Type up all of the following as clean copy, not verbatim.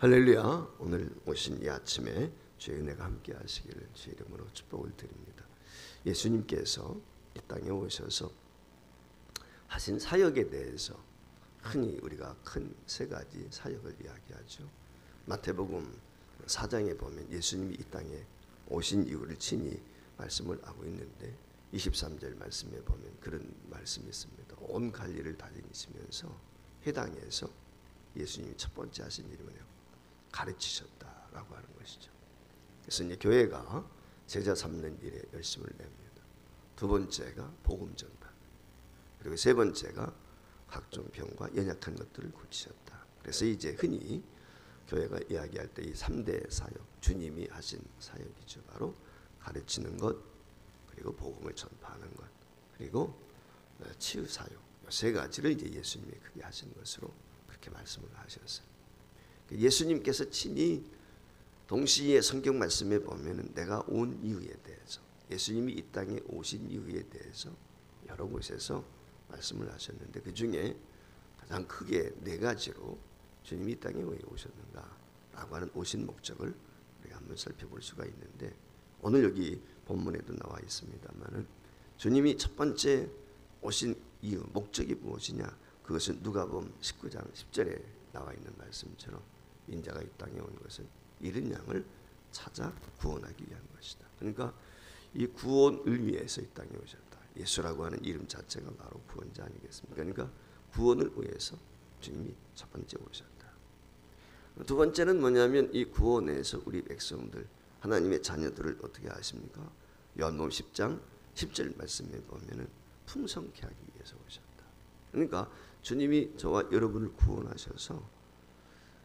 할렐루야. 오늘 오신 이 아침에 주의 은혜가 함께 하시기를 주의 이름으로 축복을 드립니다. 예수님께서 이 땅에 오셔서 하신 사역에 대해서 흔히 우리가 큰 세 가지 사역을 이야기하죠. 마태복음 4장에 보면 예수님이 이 땅에 오신 이유를 친히 말씀을 하고 있는데 23절 말씀에 보면 그런 말씀이 있습니다. 온 갈릴리를 다니시면서 회당에서 예수님이 첫 번째 하신 일이 뭐냐면 가르치셨다라고 하는 것이죠. 그래서 이제 교회가 제자 삼는 일에 열심을 냅니다. 두 번째가 복음 전파, 그리고 세 번째가 각종 병과 연약한 것들을 고치셨다. 그래서 이제 흔히 교회가 이야기할 때 이 3대 사역, 주님이 하신 사역이죠. 바로 가르치는 것, 그리고 복음을 전파하는 것, 그리고 치유 사역, 이 세 가지를 이제 예수님이 크게 하신 것으로 그렇게 말씀을 하셨어요. 예수님께서 친히 동시에 성경 말씀에 보면은 내가 온 이유에 대해서, 예수님이 이 땅에 오신 이유에 대해서 여러 곳에서 말씀을 하셨는데 그 중에 가장 크게 네 가지로 주님이 이 땅에 왜 오셨는가라고 하는 오신 목적을 우리가 한번 살펴볼 수가 있는데, 오늘 여기 본문에도 나와 있습니다만은 주님이 첫 번째 오신 이유, 목적이 무엇이냐? 그것은 누가복음 19장 10절에 나와 있는 말씀처럼 인자가 이 땅에 온 것은 잃은 양을 찾아 구원하기 위한 것이다. 그러니까 이 구원을 위해서 이 땅에 오셨다. 예수라고 하는 이름 자체가 바로 구원자 아니겠습니까? 그러니까 구원을 위해서 주님이 첫 번째 오셨다. 두 번째는 뭐냐면 이 구원에서 우리 백성들, 하나님의 자녀들을 어떻게 하십니까? 요한복음 10장 10절 말씀에 보면은 풍성케 하기 위해서 오셨다. 그러니까 주님이 저와 여러분을 구원하셔서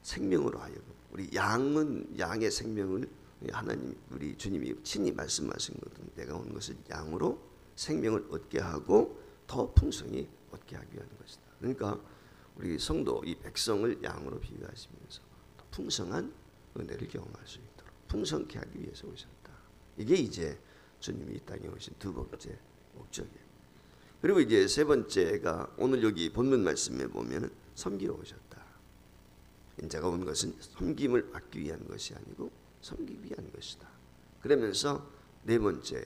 생명으로 하여금, 우리 양의 생명을 하나님, 우리 주님이 친히 말씀하신 것은 내가 온 것은 양으로 생명을 얻게 하고 더 풍성히 얻게 하기 위한 것이다. 그러니까 우리 성도, 이 백성을 양으로 비유하시면서 더 풍성한 은혜를 경험할 수 있도록 풍성케 하기 위해서 오셨다. 이게 이제 주님이 이 땅에 오신 두 번째 목적이에요. 그리고 이제 세 번째가 오늘 여기 본문 말씀에 보면은 섬기러 오셨다. 인자가 온 것은 섬김을 받기 위한 것이 아니고 섬기기 위한 것이다. 그러면서 네 번째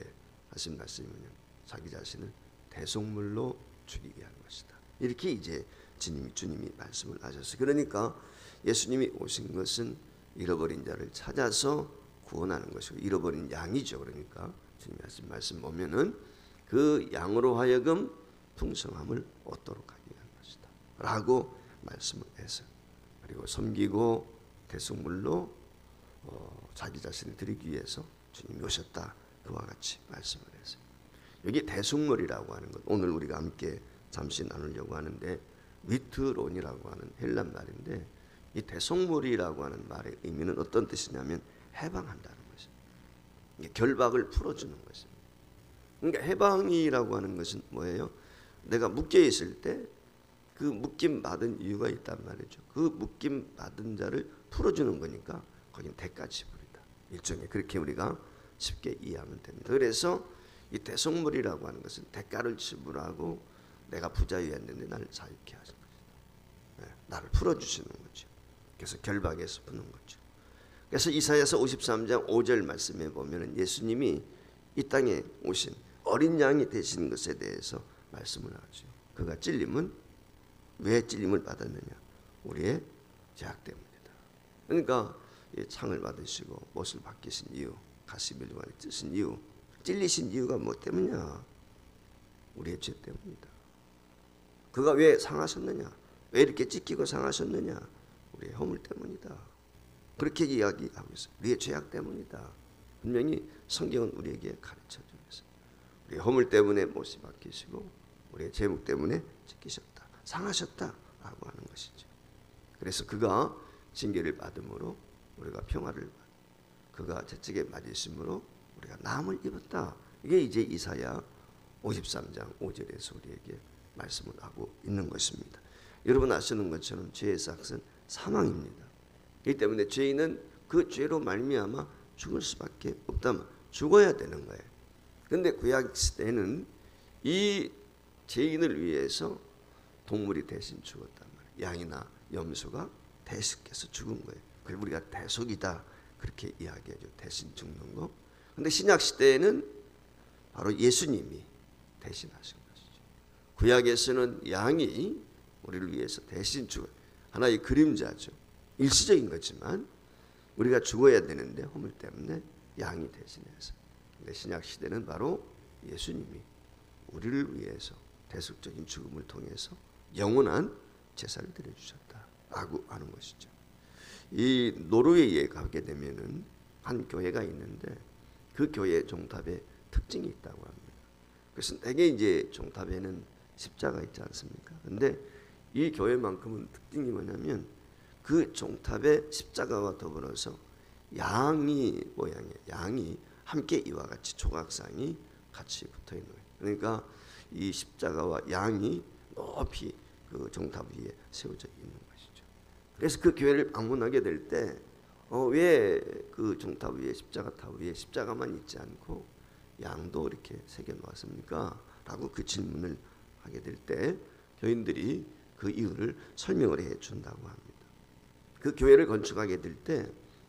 하신 말씀이 뭐냐면 자기 자신을 대속물로 주기 위한 것이다. 이렇게 이제 주님이 말씀을 하셨어요. 그러니까 예수님이 오신 것은 잃어버린 자를 찾아서 구원하는 것이고, 잃어버린 양이죠. 그러니까 주님이 하신 말씀 보면은 그 양으로 하여금 풍성함을 얻도록 하기 위한 것이다 라고 말씀을 했어요. 그리고 섬기고 대속물로 자기 자신을 드리기 위해서 주님이 오셨다. 그와 같이 말씀을 했어요. 여기 대속물이라고 하는 것, 오늘 우리가 함께 잠시 나누려고 하는데 위트론이라고 하는 헬란 말인데, 이 대속물이라고 하는 말의 의미는 어떤 뜻이냐면 해방한다는 것입니다. 결박을 풀어주는 것입니다. 그러니까 해방이라고 하는 것은 뭐예요? 내가 묶여 있을 때 그 묶임 받은 이유가 있단 말이죠. 그 묶임 받은 자를 풀어주는 거니까 거긴 대가 지불이다. 일종의 그렇게 우리가 쉽게 이해하면 됩니다. 그래서 이 대속물이라고 하는 것은 대가를 지불하고 내가 부자유했는데 나를 자유케 하시는 거죠. 나를 풀어주시는 거죠. 그래서 결박에서 푸는 거죠. 그래서 이사야서 53장 5절 말씀에 보면 예수님이 이 땅에 오신 어린 양이 되신 것에 대해서 말씀을 하죠. 그가 찔림은 왜 찔림을 받았느냐? 우리의 죄악 때문이다. 그러니까 창을 받으시고 못을 박히신 이유, 가시면류관을 찢으신 이유, 찔리신 이유가 뭐 때문이냐? 우리의 죄 때문이다. 그가 왜 상하셨느냐? 왜 이렇게 찢기고 상하셨느냐? 우리의 허물 때문이다. 그렇게 이야기하고 있어요. 우리의 죄악 때문이다. 분명히 성경은 우리에게 가르쳐주고 있어요. 우리의 허물 때문에 못이 박히시고 우리의 죄목 때문에 찢기셨다. 상하셨다라고 하는 것이죠. 그래서 그가 징계를 받음으로 우리가 평화를 받고 그가 채찍에 맞으심으로 우리가 나음을 입었다. 이게 이제 이사야 53장 5절에서 우리에게 말씀을 하고 있는 것입니다. 여러분 아시는 것처럼 죄의 삭은 사망입니다. 그렇기 때문에 죄인은 그 죄로 말미암아 죽을 수밖에 없다면 죽어야 되는 거예요. 그런데 구약 시대에는 이 죄인을 위해서 동물이 대신 죽었단 말이에요. 양이나 염소가 대식해서 죽은 거예요. 그리고 우리가 대속이다 그렇게 이야기하죠. 대신 죽는 거. 근데 신약 시대에는 바로 예수님이 대신하신 것이죠. 구약에서는 양이 우리를 위해서 대신 죽어 하나의 그림자죠. 일시적인 거지만 우리가 죽어야 되는데 허물 때문에 양이 대신해서. 근데 신약 시대는 바로 예수님이 우리를 위해서 대속적인 죽음을 통해서 영원한 제사를 드려주셨다라고 하는 것이죠. 이 노르웨이에 가게 되면은 한 교회가 있는데 그 교회 종탑에 특징이 있다고 합니다. 그래서 대개 이제 종탑에는 십자가 있지 않습니까? 근데 이 교회만큼은 특징이 뭐냐면 그 종탑에 십자가와 더불어서 양이 모양의 양이 함께 이와 같이 조각상이 같이 붙어 있는 거예요. 그러니까 이 십자가와 양이 높이 그 종탑 위에 세워져 있는 것이죠. 그래서 그 교회를 방문하게 될 때 왜 그 종탑 위에 십자가 탑 위에 십자가만 있지 않고 양도 이렇게 새겨 놓았습니까? 라고 그 질문을 하게 될 때 교인들이 그 이유를 설명을 해 준다고 합니다. 그 교회를 건축하게 될 때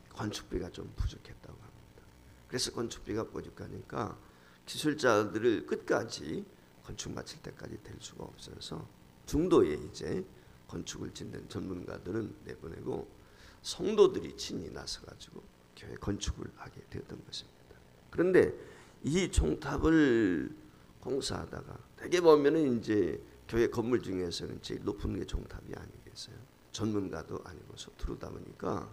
건축비가 좀 부족했다고 합니다. 그래서 건축비가 부족하니까 기술자들을 끝까지 건축 마칠 때까지 될 수가 없어서 중도에 이제 건축을 짓는 전문가들은 내보내고 성도들이 친히 나서가지고 교회 건축을 하게 되었던 것입니다. 그런데 이 종탑을 공사하다가 대개 보면은 이제 교회 건물 중에서는 제일 높은 게 종탑이 아니겠어요. 전문가도 아니고 서투르다 보니까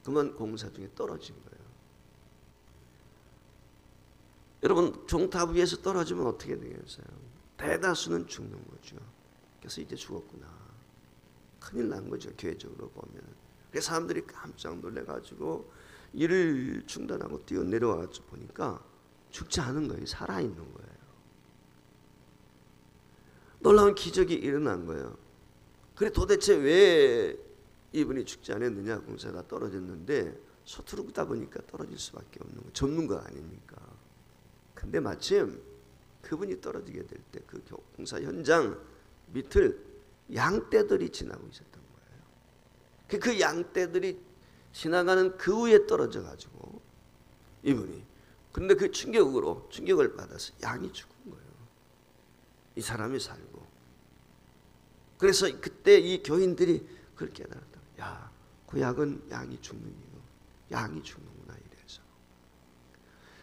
그만 공사 중에 떨어진 거예요. 여러분 종탑 위에서 떨어지면 어떻게 되겠어요? 대다수는 죽는 거죠. 그래서 이제 죽었구나. 큰일 난 거죠. 교회적으로 보면. 그래서 사람들이 깜짝 놀래가지고 일을 중단하고 뛰어내려와 보니까 죽지 않은 거예요. 살아있는 거예요. 놀라운 기적이 일어난 거예요. 그래 도대체 왜 이분이 죽지 않았느냐. 공사가 떨어졌는데 서투르다 보니까 떨어질 수밖에 없는 거예요. 전문가 아닙니까? 근데 마침 그분이 떨어지게 될 때 그 공사 현장 밑을 양떼들이 지나고 있었던 거예요. 그 양떼들이 지나가는 그 위에 떨어져 가지고 이분이 그런데 그 충격을 받아서 양이 죽은 거예요. 이 사람이 살고. 그래서 그때 이 교인들이 그걸 깨달았다. 야, 구약은 양이 죽는 이유, 양이 죽는구나 이래서.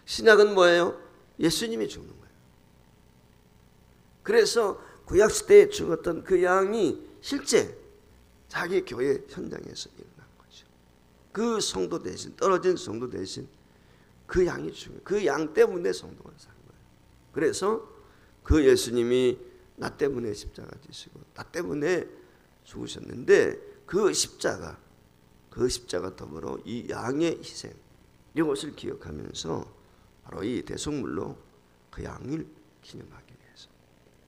신약은 뭐예요? 예수님이 죽는 거예요. 그래서 구약 시대에 죽었던 그 양이 실제 자기 교회 현장에서 일어난 거죠. 그 성도 대신 떨어진 성도 대신 그 양이 죽은 그 양 때문에 성도가 산 거예요. 그래서 그 예수님이 나 때문에 십자가 지시고 나 때문에 죽으셨는데 그 십자가 더불어 이 양의 희생 이것을 기억하면서 바로 이 대속물로 그 양을 기념하기 위해서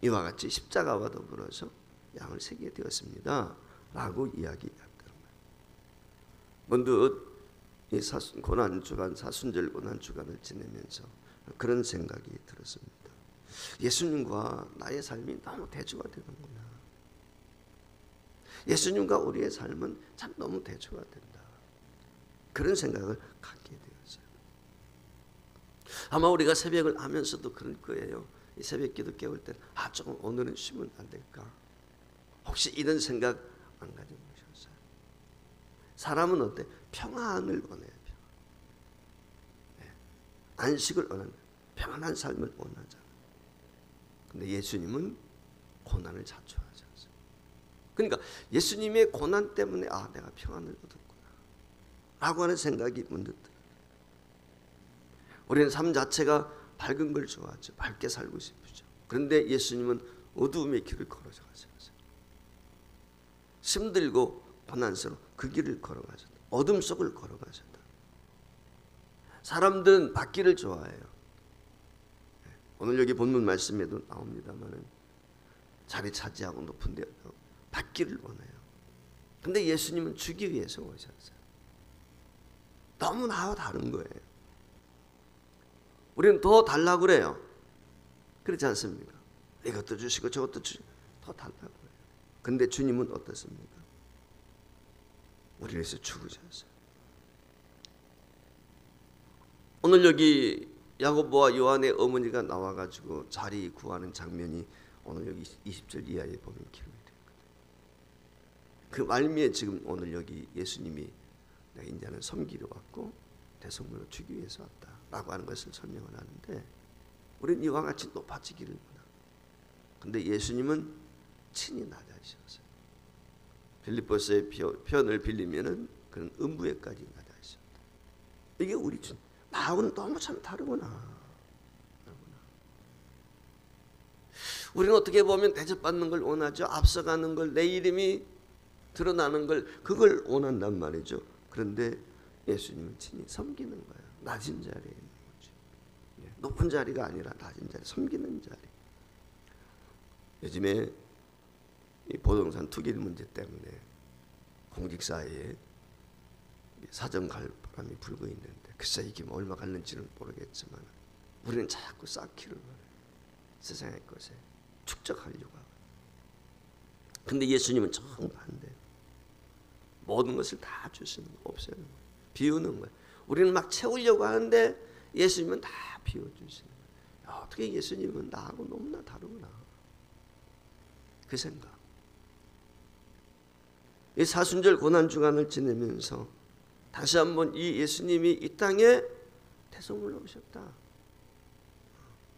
이와 같이 십자가와 더불어서 양을 새기게 되었습니다 라고 이야기했던 거예요. 문득 이 사순절 고난주간을 지내면서 그런 생각이 들었습니다. 예수님과 나의 삶이 너무 대조가 되는구나. 예수님과 우리의 삶은 참 너무 대조가 된다. 그런 생각을 갖게 되었어요. 아마 우리가 새벽을 하면서도 그럴 거예요. 이 새벽기도 깨울 때 조금 오늘은 쉬면 안 될까? 혹시 이런 생각 안 가지고 오셨어요? 사람은 어때? 평안을 원해요. 안식을 원하는 평안한 삶을 원하잖아요. 근데 예수님은 고난을 자초하지 않습니다. 그러니까 예수님의 고난 때문에 내가 평안을 얻었구나 라고 하는 생각이 문득 들어요. 우리는 삶 자체가 밝은 걸 좋아하죠. 밝게 살고 싶으죠. 그런데 예수님은 어두움의 길을 걸어서 가셨어요. 힘들고 고난스러워 그 길을 걸어가셨다. 어둠 속을 걸어가셨다. 사람들은 밖길을 좋아해요. 오늘 여기 본문 말씀에도 나옵니다만은 자리 차지하고 높은 데 밖길을 원해요. 근데 예수님은 주기 위해서 오셨어요. 너무 나와 다른 거예요. 우리는 더 달라고 그래요. 그렇지 않습니까? 이것도 주시고 저것도 주시고 더 달라고 해요. 근데 주님은 어떻습니까? 우리를 위해서 죽으셨어요. 오늘 여기 야고보와 요한의 어머니가 나와가지고 자리 구하는 장면이 오늘 여기 20절 이하에 보면 기록이 되거든요. 그 말미에 지금 오늘 여기 예수님이 내가 이제는 섬기러 왔고 대성물을 주기 위해서 왔다라고 하는 것을 설명을 하는데, 우리는 이와 같이 높아지기를 원합니다. 근데 예수님은 친히 낮아지셨어요. 빌립보서의 표현을 빌리면은 그런 음부에까지 낮아지셨다. 이게 우리 주님 나하고는 너무 참 다르구나. 우리는 어떻게 보면 대접받는 걸 원하죠. 앞서가는 걸, 내 이름이 드러나는 걸, 그걸 원한단 말이죠. 그런데 예수님은 친히 섬기는 거예요. 낮은 자리에 있는 거죠. 높은 자리가 아니라 낮은 자리, 섬기는 자리. 요즘에 이 부동산 투기 문제 때문에 공직사회에 사정 갈 바람이 불고 있는데, 글쎄 이게 뭐 얼마 갈는지는 모르겠지만 우리는 자꾸 쌓기를 원해요. 세상의 것에 축적하려고 하고. 근데 예수님은 정반대. 모든 것을 다 주시는 거, 없애는 거예요. 비우는 거예요. 우리는 막 채우려고 하는데 예수님은 다 비워주시는 거예요. 어떻게 예수님은 나하고 너무나 다르구나. 그 생각. 이 사순절 고난주간을 지내면서 다시 한번 이 예수님이 이 땅에 태소물로 오셨다.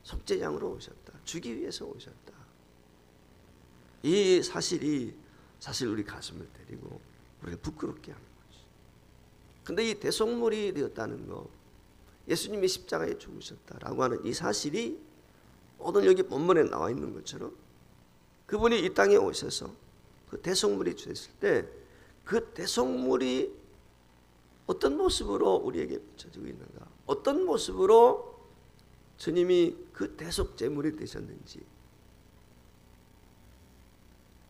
속죄양으로 오셨다. 주기 위해서 오셨다. 이 사실이 사실 우리 가슴을 때리고 우리를 부끄럽게 하는 거지. 근데 이 대속물이 되었다는 거, 예수님이 십자가에 죽으셨다라고 하는 이 사실이 오늘 여기 본문에 나와 있는 것처럼 그분이 이 땅에 오셔서 그 대속물이 주셨을 때 그 대속물이 어떤 모습으로 우리에게 비춰지고 있는가, 어떤 모습으로 주님이 그 대속제물이 되셨는지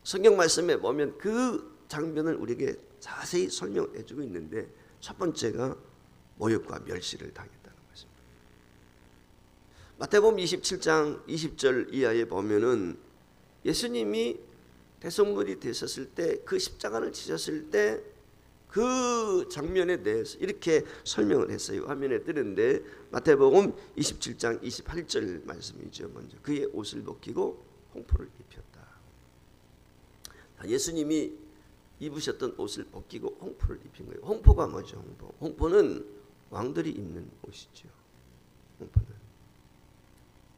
성경 말씀에 보면 그 장면을 우리에게 자세히 설명해 주고 있는데, 첫 번째가 모욕과 멸시를 당했다는 것입니다. 마태복음 27장 20절 이하에 보면은 예수님이 대속물이 되셨을 때, 그 십자가를 지셨을 때 그 장면에 대해서 이렇게 설명을 했어요. 화면에 뜨는데 마태복음 27장 28절 말씀이죠. 먼저 그의 옷을 벗기고 홍포를 입혔다. 예수님이 입으셨던 옷을 벗기고 홍포를 입힌 거예요. 홍포가 뭐죠? 홍포는 왕들이 입는 옷이죠. 홍포는.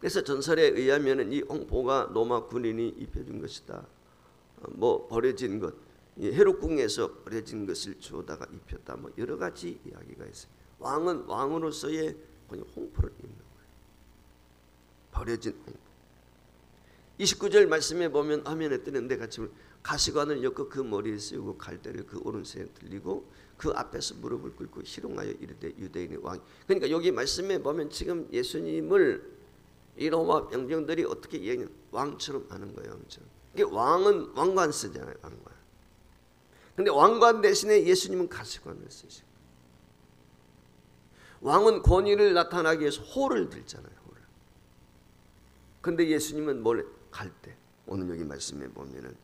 그래서 전설에 의하면 이 홍포가 로마 군인이 입혀준 것이다. 뭐 버려진 것, 헤롯궁에서 버려진 것을 주워다가 입혔다. 뭐 여러 가지 이야기가 있어요. 왕은 왕으로서의 홍포를 입는 거예요. 버려진 홍포. 29절 말씀에 보면 화면에 뜨는데 같이 가시관을 엮어 그 머리에 씌우고 갈대를 그 오른손에 들리고 그 앞에서 무릎을 꿇고 희롱하여 이르되 유대인의 왕. 그러니까 여기 말씀에 보면 지금 예수님을 이 로마 병정들이 어떻게 얘기하냐, 왕처럼 하는 거예요. 왕처럼. 이게 왕은 왕관 쓰잖아요. 왕관. 근데 왕관 대신에 예수님은 가시관을 쓰시고, 왕은 권위를 나타나기 위해서 호를 들잖아요. 호를. 근데 예수님은 뭘? 갈대. 오늘 여기 말씀에 보면은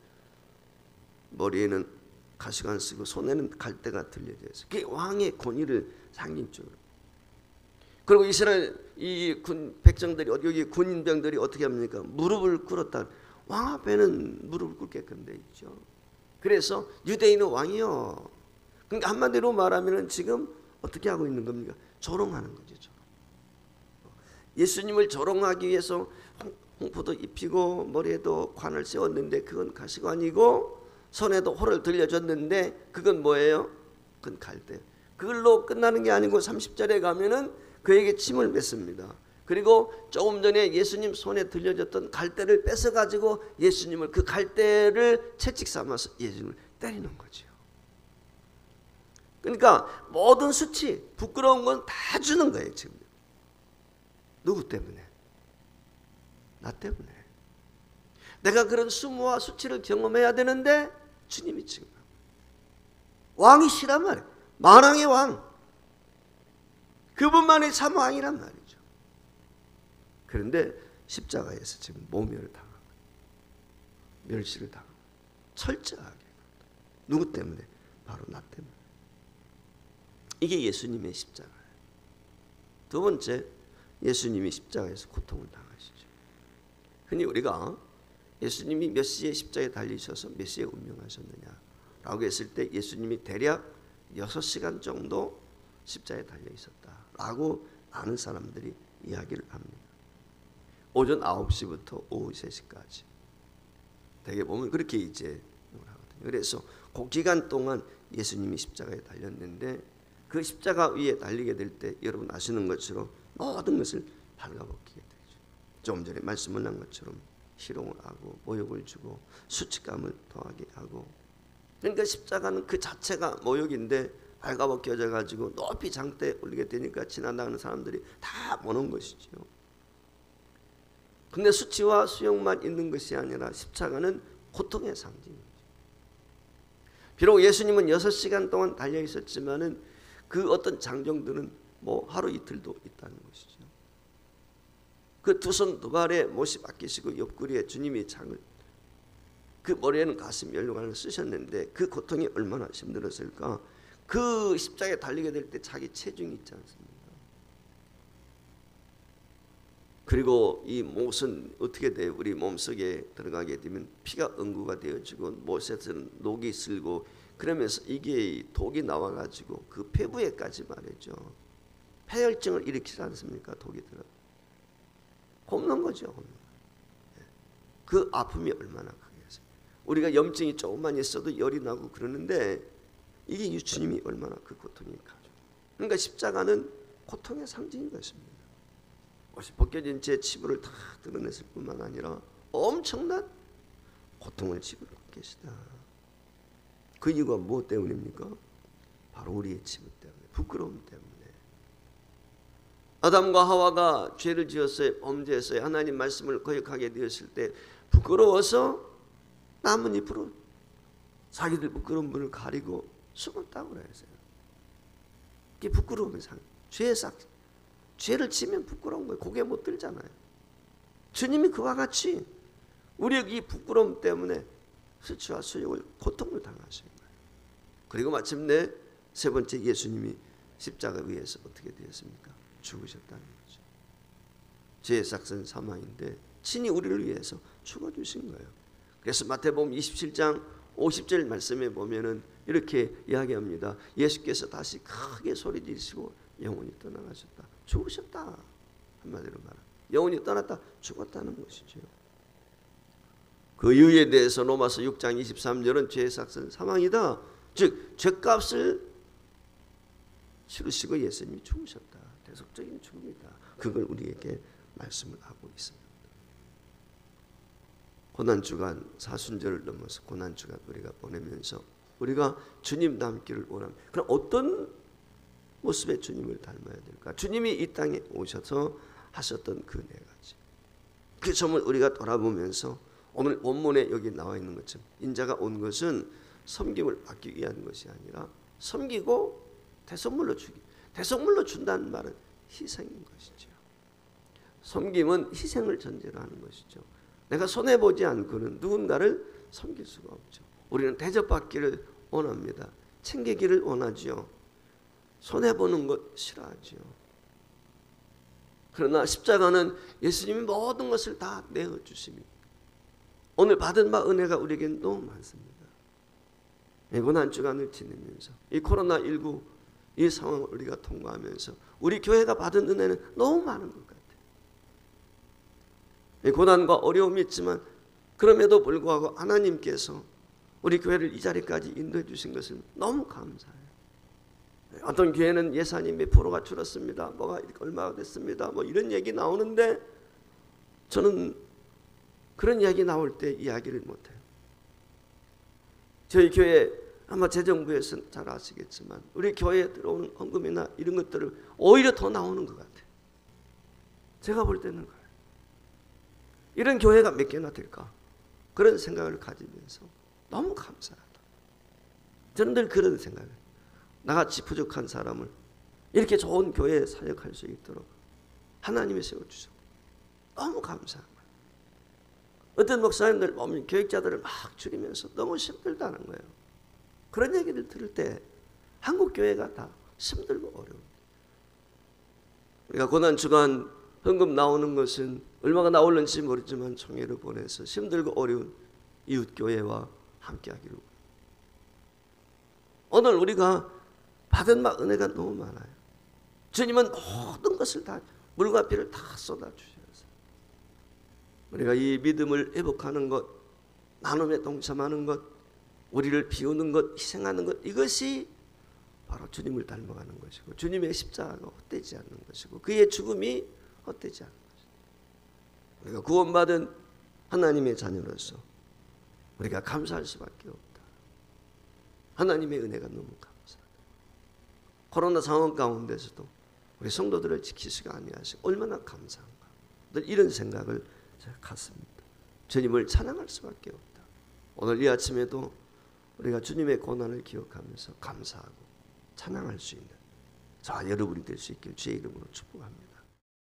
머리에는 가시관 쓰고 손에는 갈대가 들려져 있어요. 그게 왕의 권위를 상징적으로. 그리고 이스라엘 이 군 백성들이, 여기 군인병들이 어떻게 합니까? 무릎을 꿇었다. 왕 앞에는 무릎을 꿇게끔 돼 있죠. 그래서 유대인은 왕이요. 그러니까 한마디로 말하면 지금 어떻게 하고 있는 겁니까? 조롱하는 거죠. 조롱. 예수님을 조롱하기 위해서 홍포도 입히고 머리에도 관을 세웠는데 그건 가시관이고, 손에도 호를 들려줬는데 그건 뭐예요? 그건 갈대. 그걸로 끝나는 게 아니고 30절에 가면은 그에게 침을 뱉습니다. 그리고 조금 전에 예수님 손에 들려졌던 갈대를 뺏어가지고 예수님을, 그 갈대를 채찍 삼아서 예수님을 때리는 거죠. 그러니까 모든 수치, 부끄러운 건 다 주는 거예요. 지금 누구 때문에? 나 때문에. 내가 그런 수모와 수치를 경험해야 되는데 주님이 지금 왕이 시란 말이에요. 만왕의 왕, 그분만이 참 왕이란 말이에요. 그런데 십자가에서 지금 모멸을 당하고 멸시를 당하고 철저하게. 누구 때문에? 바로 나 때문에. 이게 예수님의 십자가예요. 두 번째, 예수님이 십자가에서 고통을 당하시죠. 흔히 우리가 예수님이 몇 시에 십자가에 달리셔서 몇 시에 운명하셨느냐라고 했을 때 예수님이 대략 6시간 정도 십자가에 달려 있었다라고 아는 사람들이 이야기를 합니다. 오전 9시부터 오후 3시까지. 대개 보면 그렇게 이제 하거든요. 그래서 그 기간 동안 예수님이 십자가에 달렸는데 그 십자가 위에 달리게 될 때 여러분 아시는 것처럼 모든 것을 발가벗기게 되죠. 좀 전에 말씀을 한 것처럼 희롱을 하고 모욕을 주고 수치감을 더하게 하고, 그러니까 십자가는 그 자체가 모욕인데 발가벗겨져 가지고 높이 장대에 올리게 되니까 지나가는 사람들이 다 보는 것이죠. 근데 수치와 수욕만 있는 것이 아니라 십자가는 고통의 상징이죠. 비록 예수님은 6시간 동안 달려 있었지만은 그 어떤 장정들은 뭐 하루 이틀도 있다는 것이죠. 그 두 손 두 발에 못이 박히시고 옆구리에 주님이 창을, 그 머리에는 가슴 연료관을 쓰셨는데 그 고통이 얼마나 힘들었을까. 그 십자가에 달리게 될 때 자기 체중이 있지 않습니까? 그리고 이 못은 어떻게 돼요? 우리 몸속에 들어가게 되면 피가 응고가 되어지고 못에서는 녹이 슬고 그러면서 이게 독이 나와가지고 그 폐부에까지 말이죠. 폐혈증을 일으키지 않습니까? 독이 들어. 곱는 거죠. 그 아픔이 얼마나 크겠어요. 우리가 염증이 조금만 있어도 열이 나고 그러는데 이게 예수님이 얼마나 그 고통이 가죠. 그러니까 십자가는 고통의 상징인 것입니다. 벗겨진 제 치부를 다 드러냈을 뿐만 아니라 엄청난 고통을 지고 계시다. 그 이유가 무엇 때문입니까? 바로 우리의 치부 때문에, 부끄러움 때문에. 아담과 하와가 죄를 지었어요. 범죄했어요. 하나님 말씀을 거역하게 되었을 때 부끄러워서 나뭇잎으로 자기들 부끄러운 분을 가리고 숨었다고 그랬어요. 이게 부끄러움의 상. 죄를 지면 부끄러운 거예요. 고개 못 들잖아요. 주님이 그와 같이 우리의 이 부끄러움 때문에 수치와 수욕을, 고통을 당하신 거예요. 그리고 마침내 세 번째, 예수님이 십자가 위에서 어떻게 되었습니까? 죽으셨다는 거죠. 죄의 삭은 사망인데 친히 우리를 위해서 죽어주신 거예요. 그래서 마태복음 27장 50절 말씀에 보면은 이렇게 이야기합니다. 예수께서 다시 크게 소리 지르시고 영원히 떠나가셨다. 죽으셨다. 한마디로 말하면 영원히 떠났다. 죽었다는 것이죠. 그 이유에 대해서 로마서 6장 23절은 죄의 삭은 사망이다. 즉 죄값을 치르시고 예수님이 죽으셨다. 대속적인 죽음이다. 그걸 우리에게 말씀을 하고 있습니다. 고난주간 사순절을 넘어서 고난주간 우리가 보내면서 우리가 주님 닮기를 원합니다. 그럼 어떤 모습의 주님을 닮아야 될까? 주님이 이 땅에 오셔서 하셨던 그 네 가지. 그 점을 우리가 돌아보면서 오늘 본문에 여기 나와 있는 것처럼 인자가 온 것은 섬김을 받기 위한 것이 아니라 섬기고 대속물로 주기. 대속물로 준다는 말은 희생인 것이죠. 섬김은 희생을 전제로 하는 것이죠. 내가 손해보지 않고는 누군가를 섬길 수가 없죠. 우리는 대접받기를 원합니다. 챙기기를 원하지요. 손해보는 것 싫어하지요. 그러나 십자가는 예수님이 모든 것을 다 내어주십니다. 오늘 받은 바 은혜가 우리에겐 너무 많습니다. 고난주간을 지내면서 이 코로나19 이 상황을 우리가 통과하면서 우리 교회가 받은 은혜는 너무 많은 것 같아요. 고난과 어려움이 있지만 그럼에도 불구하고 하나님께서 우리 교회를 이 자리까지 인도해 주신 것을 너무 감사해요. 어떤 교회는 예산이 몇 프로가 줄었습니다. 뭐가 얼마가 됐습니다. 뭐 이런 얘기 나오는데 저는 그런 이야기 나올 때 이야기를 못해요. 저희 교회 아마 재정부에서는 잘 아시겠지만 우리 교회에 들어오는 헌금이나 이런 것들을 오히려 더 나오는 것 같아요. 제가 볼 때는 그래요. 이런 교회가 몇 개나 될까? 그런 생각을 가지면서 너무 감사하다. 저는 늘 그런 생각을, 나같이 부족한 사람을 이렇게 좋은 교회에 사역할 수 있도록 하나님이 세워주셨고 너무 감사한 거예요. 어떤 목사님들 보면 교육자들을 막 줄이면서 너무 힘들다는 거예요. 그런 얘기를 들을 때 한국 교회가 다 힘들고 어려워요. 우리가 고난 주간 헌금 나오는 것은 얼마가 나올는지 모르지만 총회를 보내서 힘들고 어려운 이웃 교회와 함께하기로. 오늘 우리가 받은 은혜가 너무 많아요. 주님은 모든 것을 다 물과 피를 다 쏟아주셔서 우리가 이 믿음을 회복하는 것, 나눔에 동참하는 것, 우리를 비우는 것, 희생하는 것, 이것이 바로 주님을 닮아가는 것이고 주님의 십자가가 헛되지 않는 것이고 그의 죽음이 헛되지 않는 것이고 우리가 구원받은 하나님의 자녀로서 우리가 감사할 수밖에 없다. 하나님의 은혜가 너무 감사하다. 코로나 상황 가운데서도 우리 성도들을 지키시고 아니하시고 얼마나 감사한가. 늘 이런 생각을 제가 갖습니다. 주님을 찬양할 수밖에 없다. 오늘 이 아침에도 우리가 주님의 고난을 기억하면서 감사하고 찬양할 수 있는 저와 여러분이 될 수 있길 주의 이름으로 축복합니다.